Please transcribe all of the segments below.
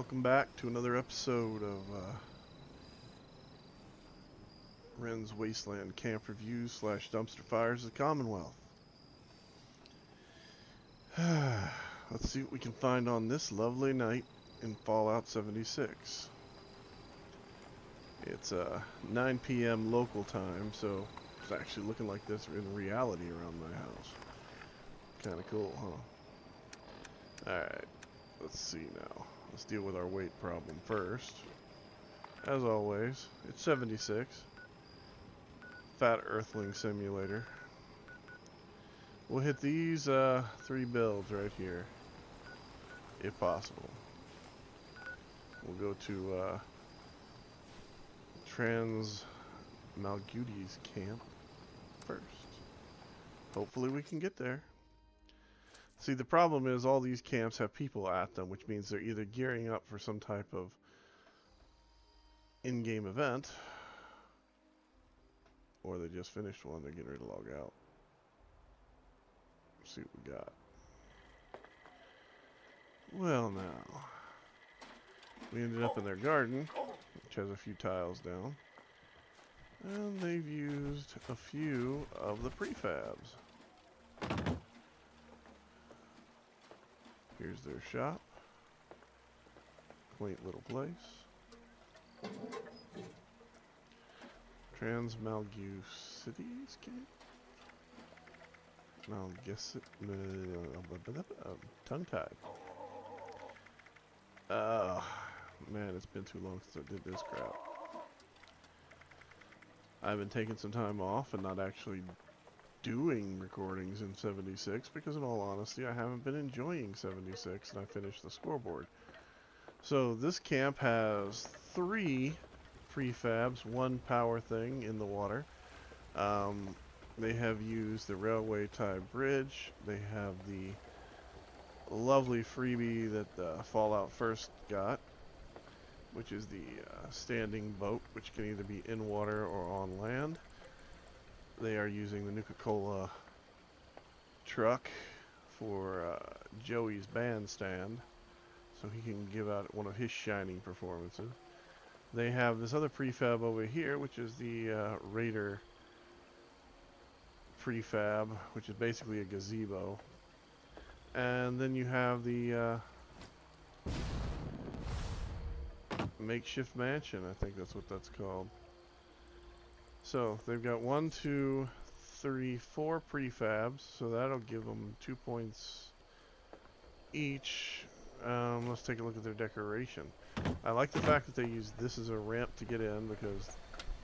Welcome back to another episode of Wren's Wasteland Camp Reviews / Dumpster Fires of the Commonwealth. Let's see what we can find on this lovely night in Fallout 76. It's 9 p.m. local time, so it's actually looking like this in reality around my house. Kind of cool, huh? Alright, let's see now. Let's deal with our weight problem first. As always, it's 76. Fat Earthling Simulator. We'll hit these 3 builds right here, if possible. We'll go to Trans Malgudi's camp first. Hopefully we can get there. See, the problem is all these camps have people at them, which means they're either gearing up for some type of in-game event, or they just finished one, they're getting ready to log out. Let's see what we got. Well now, we ended up in their garden, which has a few tiles down, and they've used a few of the prefabs. Here's their shop. Quaint little place. Transmalgucities camp? Tongue-tied. Man, it's been too long since I did this crap. I've been taking some time off and not actually doing recordings in 76 because, in all honesty, I haven't been enjoying 76 and I finished the scoreboard. So this camp has 3 prefabs, 1 power thing in the water. They have used the railway tie bridge. They have the lovely freebie that Fallout first got, which is the standing boat, which can either be in water or on land. They are using the Nuka-Cola truck for Joey's bandstand, so he can give out one of his shining performances. They have this other prefab over here, which is the Raider prefab, which is basically a gazebo. And then you have the makeshift mansion, I think that's what that's called. So they've got 1, 2, 3, 4 prefabs, so that'll give them 2 points each. Let's take a look at their decoration. I like the fact that they use this as a ramp to get in because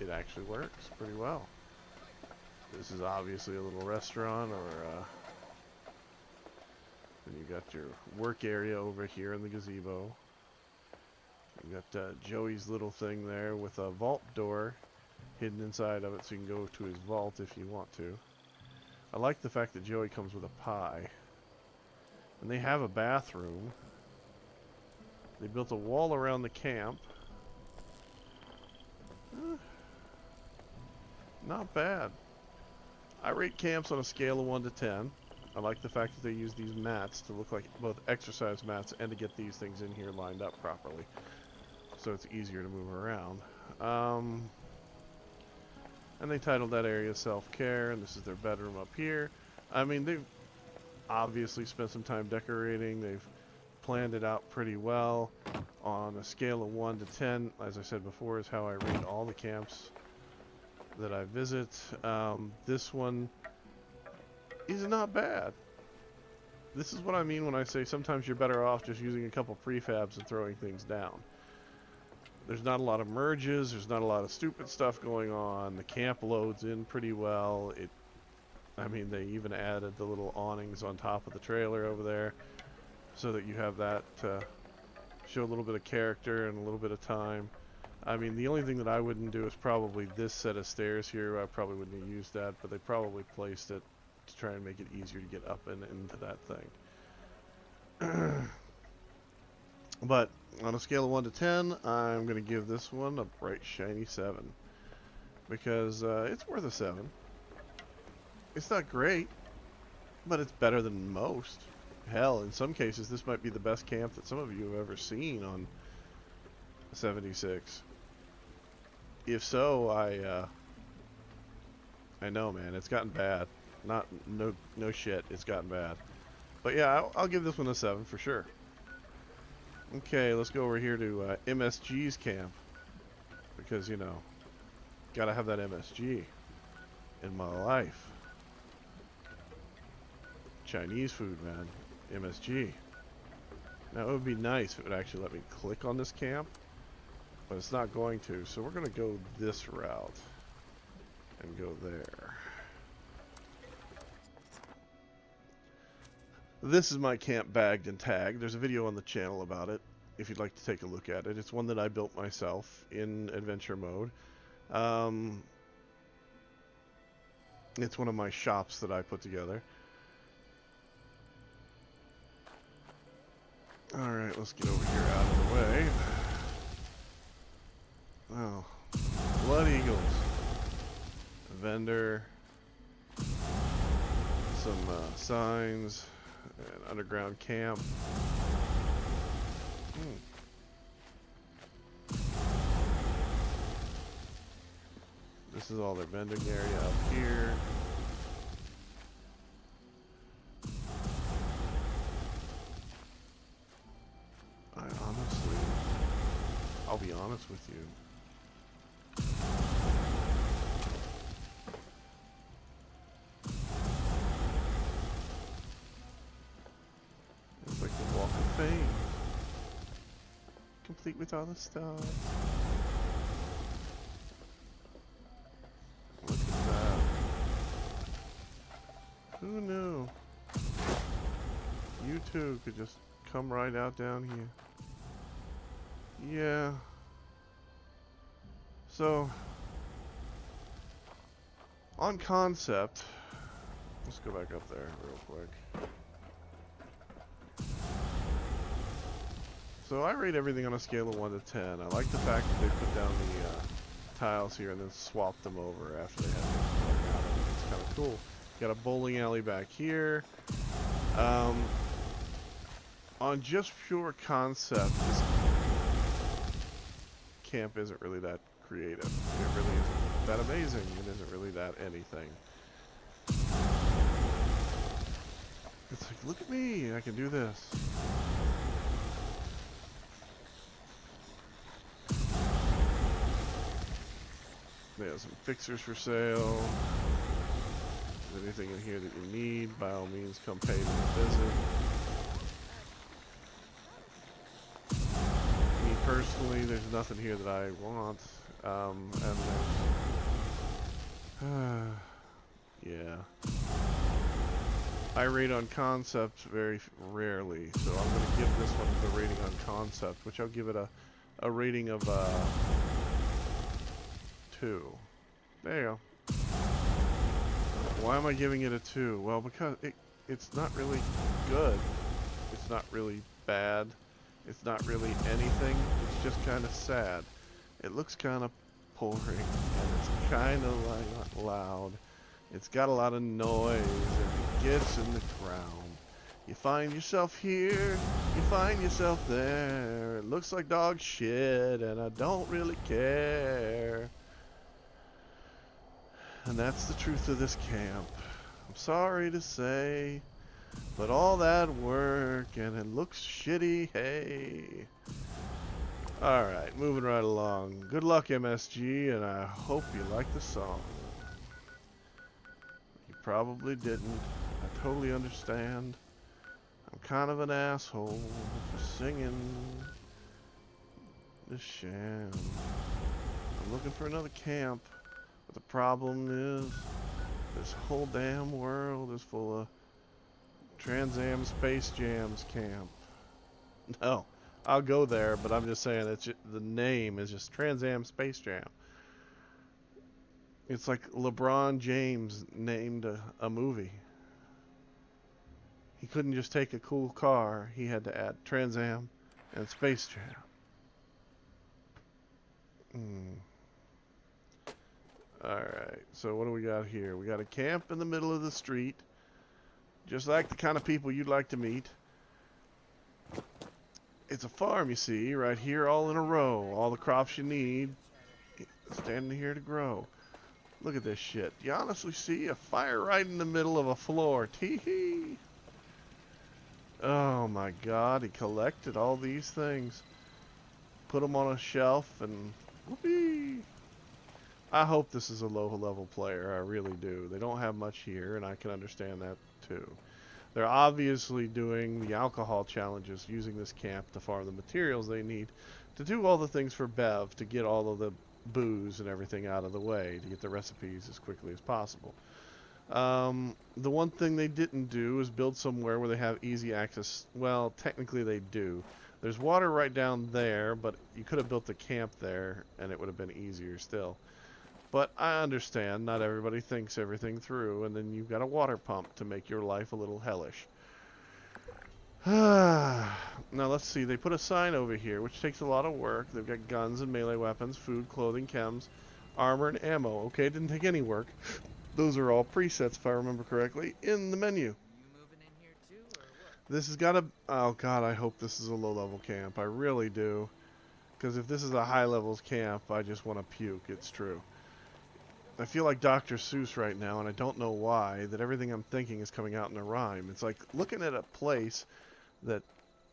it actually works pretty well. This is obviously a little restaurant, or then you got your work area over here in the gazebo. You got Joey's little thing there with a vault door hidden inside of it, so you can go to his vault if you want to. I like the fact that Joey comes with a pie. And they have a bathroom. They built a wall around the camp. Not bad. I rate camps on a scale of 1 to 10. I like the fact that they use these mats to look like both exercise mats and to get these things in here lined up properly, so it's easier to move around. And they titled that area Self-Care, and this is their bedroom up here. I mean, they've obviously spent some time decorating. They've planned it out pretty well. On a scale of 1 to 10, as I said before, is how I rate all the camps that I visit. This one is not bad. This is what I mean when I say sometimes you're better off just using a couple prefabs and throwing things down. There's not a lot of merges, there's not a lot of stupid stuff going on. The camp loads in pretty well. I mean, they even added the little awnings on top of the trailer over there so that you have that to show a little bit of character and a little bit of time. I mean, the only thing that I wouldn't do is probably this set of stairs here. I probably wouldn't have used that, but they probably placed it to try and make it easier to get up and into that thing. But on a scale of 1 to 10, I'm going to give this one a bright, shiny 7. Because it's worth a 7. It's not great, but it's better than most. Hell, in some cases, this might be the best camp that some of you have ever seen on 76. If so, I know, man, it's gotten bad. No shit, it's gotten bad. But yeah, I'll give this one a 7 for sure. Okay, let's go over here to MSG's camp. Because, you know, gotta have that MSG in my life. Chinese food, man. MSG. Now, it would be nice if it would actually let me click on this camp. But it's not going to, so we're going to go this route. And go there. This is my camp bagged and tagged. There's a video on the channel about it, if you'd like to take a look at it. It's one that I built myself in adventure mode. It's one of my shops that I put together. Alright, let's get over here out of the way. Oh, Blood Eagles. A vendor. Some signs. An underground camp. This is all their vending area up here. I'll be honest with you. It's like the Walk of Fame. Complete with all the stuff. Look at that. Who knew? You two could just come right out down here. Yeah. So, on concept, let's go back up there real quick. So I rate everything on a scale of 1 to 10. I like the fact that they put down the tiles here and then swap them over after they have them going out. It's kind of cool. Got a bowling alley back here. On just pure concept, this camp isn't really that creative. It really isn't that amazing. It isn't really that anything. It's like, look at me, I can do this. They have some fixers for sale. If there's anything in here that you need, by all means come pay them a visit. Me personally, there's nothing here that I want. And there's... yeah. I rate on concept very rarely, so I'm going to give this one the rating on concept, which I'll give it a rating of 2. There you go. Why am I giving it a 2? Well, because it's not really good. It's not really bad. It's not really anything. It's just kind of sad. It looks kind of boring, and it's kind of like loud. It's got a lot of noise, and it gets in the ground. You find yourself here, you find yourself there. It looks like dog shit, and I don't really care. And that's the truth of this camp. I'm sorry to say, but all that work, and it looks shitty, hey. Alright, moving right along. Good luck, MSG, and I hope you like the song. You probably didn't. I totally understand. I'm kind of an asshole for singing this sham. I'm looking for another camp, but the problem is this whole damn world is full of Trans Am Space Jams camp. No. I'll go there, but I'm just saying it's the name is just Trans Am Space Jam. It's like LeBron James named a movie. He couldn't just take a cool car. He had to add Trans Am and Space Jam. Alright, so what do we got here? We got a camp in the middle of the street. Just like the kind of people you'd like to meet. It's a farm, you see, right here all in a row. All the crops you need standing here to grow. Look at this shit. You honestly see a fire right in the middle of a floor. Tee-hee. Oh my god, he collected all these things. Put them on a shelf and whoopee. I hope this is a low-level player. I really do. They don't have much here, and I can understand that too. They're obviously doing the alcohol challenges, using this camp to farm the materials they need to do all the things for Bev, to get all of the booze and everything out of the way, to get the recipes as quickly as possible. The one thing they didn't do is build somewhere where they have easy access. Well, technically they do. There's water right down there, but you could have built the camp there, and it would have been easier still. But I understand, not everybody thinks everything through, and then you've got a water pump to make your life a little hellish. Now let's see, they put a sign over here, which takes a lot of work. They've got guns and melee weapons, food, clothing, chems, armor, and ammo. Okay, it didn't take any work. Those are all presets, if I remember correctly, in the menu. This has got a... Oh god, I hope this is a low-level camp. I really do. Because if this is a high-levels camp, I just want to puke. It's true. I feel like Dr. Seuss right now, and I don't know why, that everything I'm thinking is coming out in a rhyme. It's like looking at a place that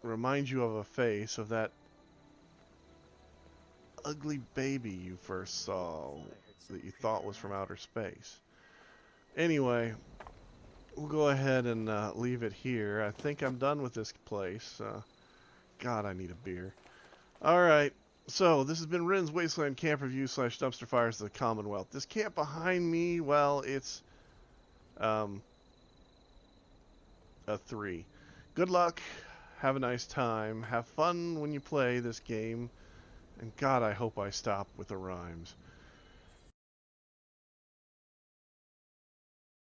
reminds you of a face of that ugly baby you first saw that you thought was from outer space. Anyway, we'll go ahead and leave it here. I think I'm done with this place. God, I need a beer. Alright. So, this has been Wryne's Wasteland Camp Review / Dumpster Fires of the Commonwealth. This camp behind me, well, it's a 3. Good luck. Have a nice time. Have fun when you play this game. And God, I hope I stop with the rhymes.